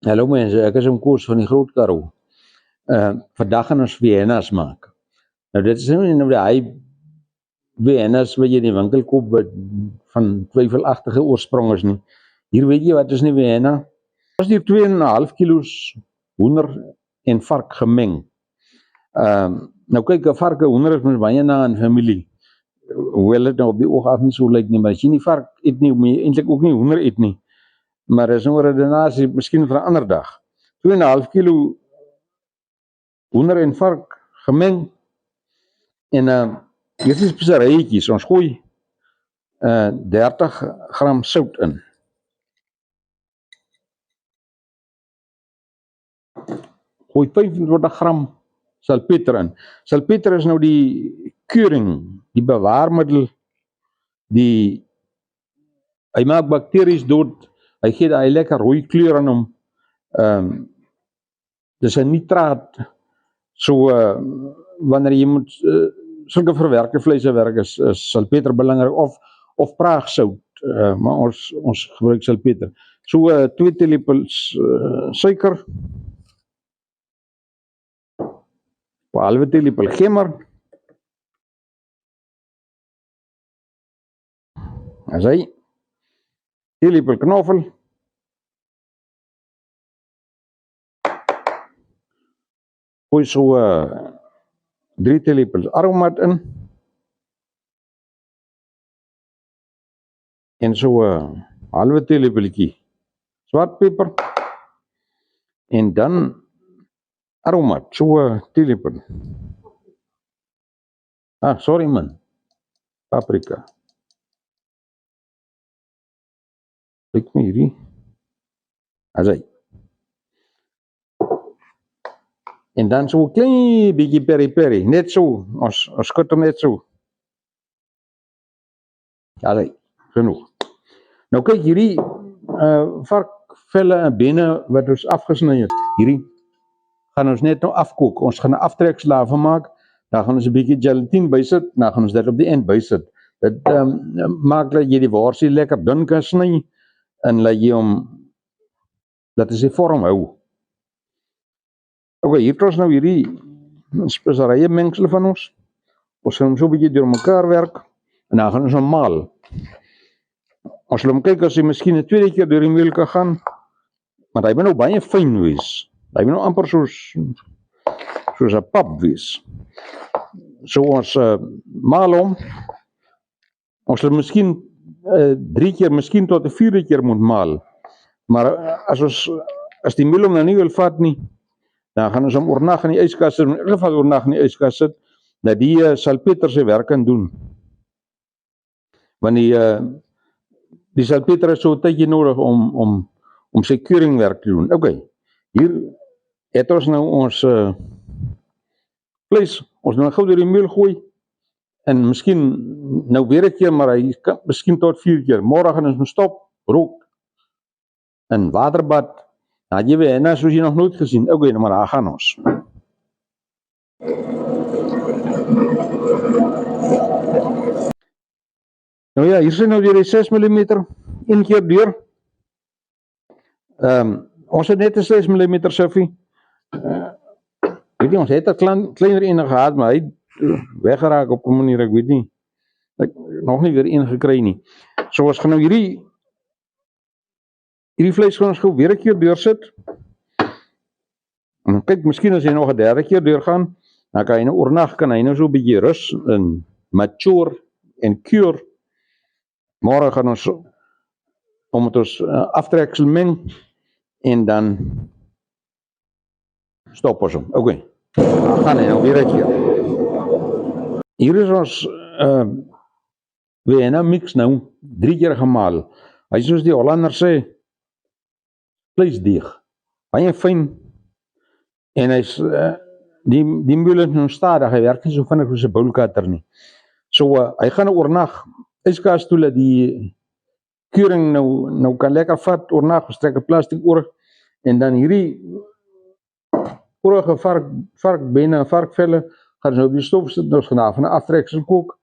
Hallo mense, ek is Koos van die Groot Karoo. Vandag gaan ons Vienna's maak. Nou dit is nou die hy Vienna's wat jy in die winkel koop wat van twyfelagtige oorsprong is nie. Hier weet jy wat is nie Vienna. Ons het hier 2,5 kilos hoender en vark gemeng. Nou kyk, 'n vark en hoender is mens baie na in familie. Hoewel dit nou op die oog af nie so lyk nie, maar as jy nie vark eet nie, moet jy eintlik ook nie hoender eet nie. Maar is nou 'n redenasie miskien vir 'n ander dag. 2,5 kilo hoender en vark gemeng. En hier is speserytjies. Ons gooi 30 gram sout in. Gooi 25 gram salpeter in. Salpeter is nou die keuring, die bewaarmiddel, hy maak bakteries dood, hy gee daai lekker rooi kleur aan hom. Dis 'n nitraat. So wanneer jy moet sulke verwerkte vleise werk, is salpeter belangrik, of praagsout, maar ons gebruik salpeter. So 2 teelepels suiker, 'n halwe teelepel gemmer, as hy teelepel knoffel, gooi so 3 teelepels aromaat in, en so 'n halwe teelepeltjie swartpeper, en dan aromaat, so 'n teelepel. Sorry man, paprika. Kyk my hierdie, as hy. En dan so 'n klein bietjie peri-peri, net so, ons skud hom net so. As hy, genoeg. Nou kyk hierdie varkvelle en bene wat ons afgesny het, hierdie gaan ons net nou afkook. Ons gaan 'n aftrekslaaf van maak, dan gaan ons 'n bietjie gelatine bysit, dan gaan ons dit op die end bysit. Dit maak dat jy die worsie lekker dun kan sny, en laat jy hom, dat hy sy vorm hou. Ok, hier het ons nou hierdie speserye mengsel van ons. Ons gaan hom so 'n bietjie deur mekaar werk, en dan gaan ons hom maal. Ons sal hom kyk as hy miskien 'n tweede keer deur die meel kan gaan, maar hy moet nou baie fyn wees. Hy moet nou amper soos 'n pap wees. So ons maal hom. Ons sal miskien 3 keer, miskien tot 'n 4de keer moet maal. Maar as die meel hom nou nie wil vat nie, dan gaan ons hom oornag in die yskas sit, in ieder geval oornag in die yskas sit, dat die salpeter sy werk kan doen. Want die salpeter is so 'n tydjie nodig om sy keuringwerk te doen. Ok, hier het ons nou ons vleis, ons nou gou deur die meel gooi, en miskien nou weer 'n keer, maar hy kan miskien tot 4 keer. Môre gaan ons hom stop, rook, in waterbad. Nou jy weet, en soos jy nog nooit gesien. Ok, nou maar daar gaan ons. Nou ja, hier sien nou die 6 mm, 1 keer deur. Ons het net 'n 6 mm siffie. Weet jy, ons het 'n kleiner een gehad, maar hy het weggeraak op 'n manier, ek weet nie. Ek nog nie weer een gekry nie. So ons gaan nou hierdie vleis gaan ons gou weer 'n keer deursit. En kyk, miskien as hy nog 'n 3de keer deurgaan, dan kan hy nou oornag, kan hy nou so 'n bietjie rus en mature en cure. Môre gaan ons met ons aftreksel meng, en dan stop ons hom. Ok, dan gaan hy nou weer 'n keer. Hier is ons Vienna mix nou 3 keer gemaal. Hy is soos die Hollanders sê, vleisdeeg, baie fyn, en hy's die meel is nou stadig, hy werk nie so vinnig soos 'n boulcutter nie. So hy gaan oornag yskas toe, dat die keuring nou kan lekker vat oornag. Ons trek 'n plastiek oor, en dan hierdie oorige varkbene en varkvelle gaan ons nou op die stof sit. Ons gaan daar van 'n aftreksel kook,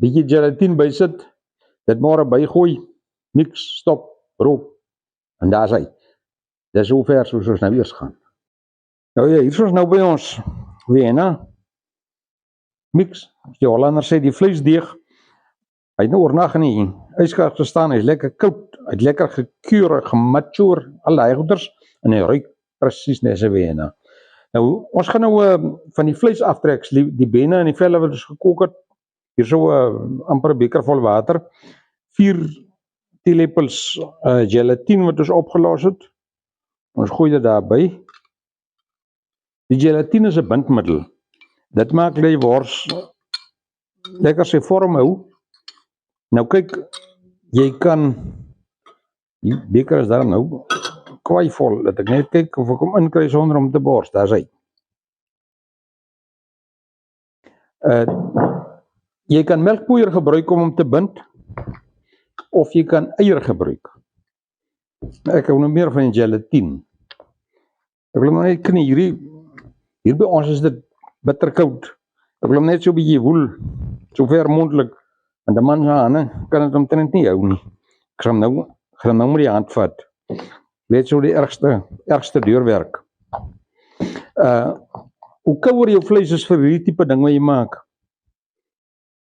bietjie gelatine bysit, dit môre bygooi, mix, stop, rook, en daar's hy. Dis hoe ver soos ons nou eers gaan. Nou ja, hier is ons nou by ons Vienna mix. Die Hollander sê die vleisdeeg, hy het nou oornag in die yskas gestaan, hy is lekker koud, hy het lekker gekeur, gematuur, al die goeders, en hy ruik presies net so Vienna. Nou, ons gaan nou van die vleis aftrek, die bene en die velle wat ons gekook het, hier so amper 'n beker vol water, 4 teelepels gelatine wat ons opgelos het, ons gooi dit daarby. Die gelatine is 'n bindmiddel, dit maak dat die wors lekker sy vorm hou. Nou kyk, jy kan, die beker is daar nou kwaai vol, dat ek net kyk of ek hom inkry sonder om te bors, daar is hy. Jy kan melkpoeier gebruik om hom te bind, of jy kan eier gebruik. Ek hou nou meer van die gelatine. Ek wil hom net knie, hier by ons is dit bitterkoud. Ek wil hom net so 'n bietjie woel, so ver moontlik, en die man se hande kan dit omtrent nie hou nie. Ek gaan nou met die hand vat. Weet so die ergste deurwerk. Hoe kouer jou vleis is vir hierdie tipe ding wat jy maak,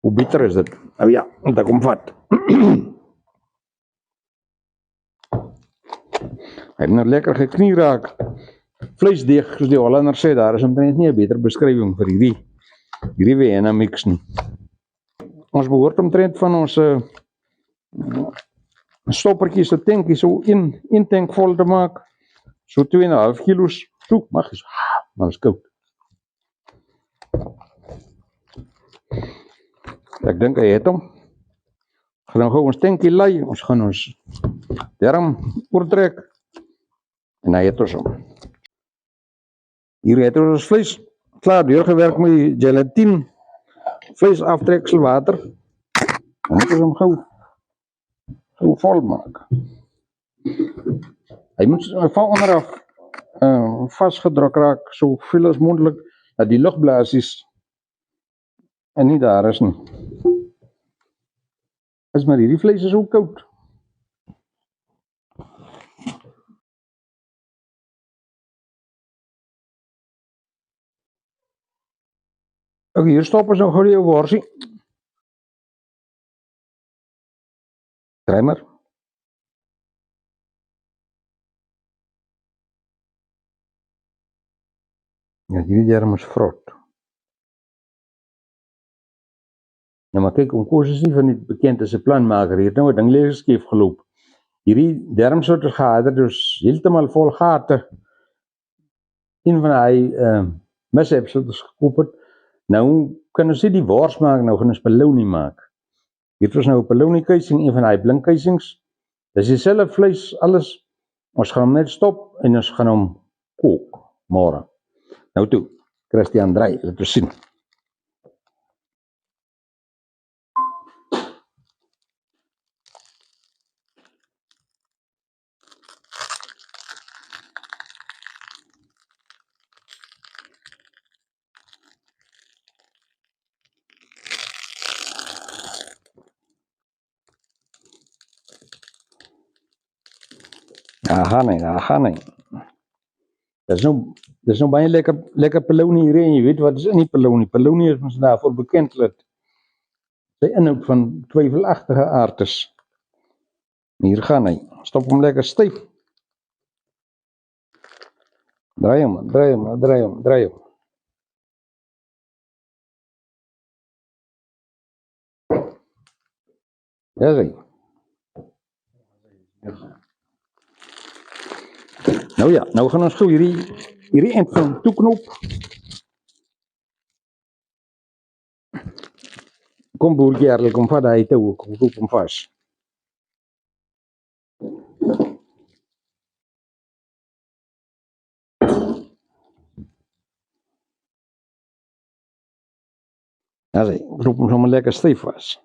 hoe beter is dit. Nou ja, want ek kom vat. Hy het nou lekker geknie raak. Vleisdeeg, soos die Hollander sê, daar is omtrent nie 'n beter beskrywing vir hierdie Vienna mix nie. Ons behoort omtrent van ons stoppertjies, 'n tankie, so 1 tank vol te maak, so 2,5 kilos, so, mag eens, maar is koud. Ek dink hy het hom. Gaan nou gou ons tankie lei, ons gaan ons darm oortrek, en hy het ons hom. Hier het ons vleis klaar deurgewerk met die gelatine, vleis aftreksel water, en het ons hom gou vol maak. Hy moet van onderaf vastgedruk raak, so veel as moontlik, dat die luchtblaasies en nie daar is nie. Is maar hierdie vleis is ook koud. Ok, hier stop ons nou gou die worsie. Draai maar. Ja, hierdie darm is vrot. Nou maar kyk, Koos is nie van die bekend as 'n planmaker, hier het nou 'n ding leeg skeef geloop. Hierdie darmsoort gehad, dus heeltemal vol gate. Een van hy mishaps wat ons gekoop het. Nou kan ons nie die wors maak, nou gaan ons polony maak. Hier het ons nou 'n polony kuising, een van hy blink kuisings. Dis dieselfde vleis, alles. Ons gaan hom net stop en ons gaan hom kook môre. Nou toe, Christian draai, laat ons sien. Aha nee. Dis nou baie lekker polony hier, en jy weet wat is in die polony. Polony is ons daarvoor bekend dat sy inhoud van twyfelagtige aard is. Hier gaan hy. Stop hom lekker styf. Draai hom. Daar is hy. Nou ja, nou gaan ons gou hierdie eind van toeknop. Kom boertjie Errol, kom vat hy toe, kom roep hom vas. Daar is hy, roep hom sommer lekker styf vas.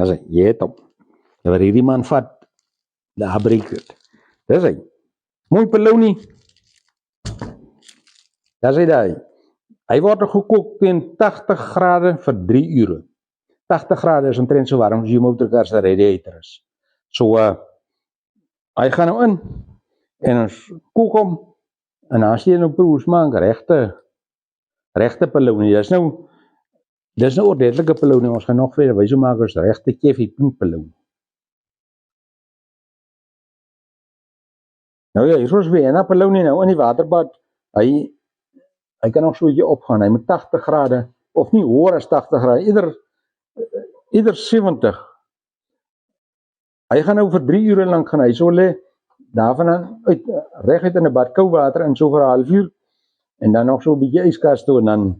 Daar is hy, jy het hom. En wat hierdie man vat, daar breek het. Daar is hy. Mooi polony. Daar sê hy. Hy word gekook teen 80 grade vir 3 ure. 80 grade is omtrent so warm as jy motorkar se radiator is. So hy gaan nou in en ons kook hom en dan sê jy nou proe, smaak regte pelounie. Dis nou ordentlike pelounie. Ons gaan nog verder wys hoe maak ons regte Keffie pink pelounie. Nou ja, hier is ons Vienna pelounie nou in die waterbad. Hy kan nog so 'n bietjie opgaan. Hy moet 80 grade of nie hoër as 80 grade, ieder 70. Hy gaan nou vir 3 ure lank gaan hy so lê, daarvan reguit in 'n bad koue water in so vir 'n halfuur en dan nog so 'n bietjie yskas toe en dan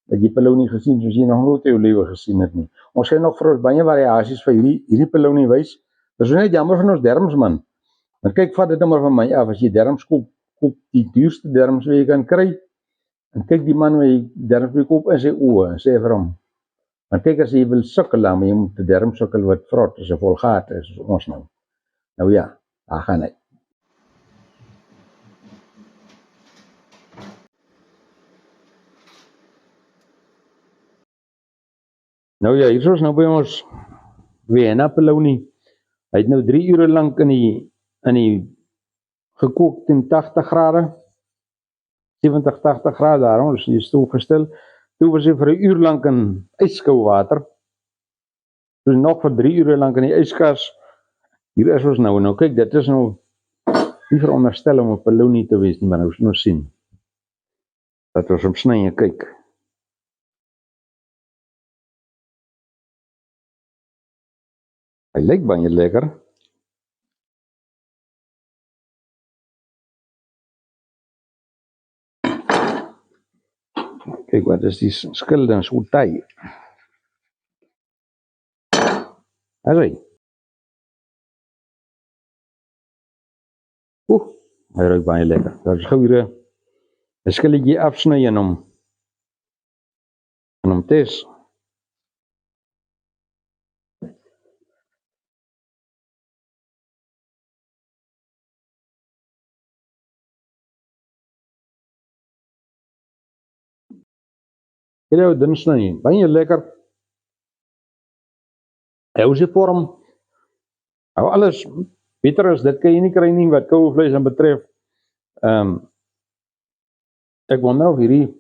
het jy pelounie gesien soos jy nog nooit in jou lewe gesien het nie. Ons sê nog vir ons baie variasies vir hierdie pelounie wys. Dis net jammer van ons derms man. Maar kyk, vat dit nou maar van my af, as jy derms koop die duurste derms wat jy kan kry. En kyk die man wat jy derms koop in sy oë en sê vir hom. Maar kyk, as jy wil sukkel dan, maar jy moet 'n derm sukkel wat vrot is, 'n volgaat is, soos ons nou. Nou ja, daar gaan hy. Nou ja, hier is ons nou by ons Vienna pelounie. Hy het nou 3 ure lank in die gekook teen 80 grade. 70, 80 grade daarom, is die stoel gestel. Toe was hy vir 'n uur lank in yskou water. Toe nog vir 3 ure lank in die yskas. Hier is ons nou. Nou kyk, dit is nou nie veronderstel om 'n pelounie te wees nie, maar nou sien. Dat ons hom sny en kyk. Hy lyk baie lekker. Kyk, wat is die skil dan so taai? As hy. Hy ruik baie lekker. Daar is gou hier 'n skilletjie afsny en hom tes. Hierdie ou dun sny, baie lekker. Hy hou sy vorm. Hou alles beter as dit kan jy nie kry nie wat koue vleis aan betref. Ek wonder of hierdie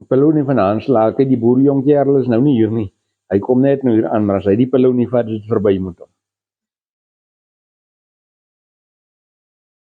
pelounie van Hansla, kyk die boerjong kerel is nou nie hier nie. Hy kom net nou hier aan, maar as hy die pelounie vat, is dit verby met hom.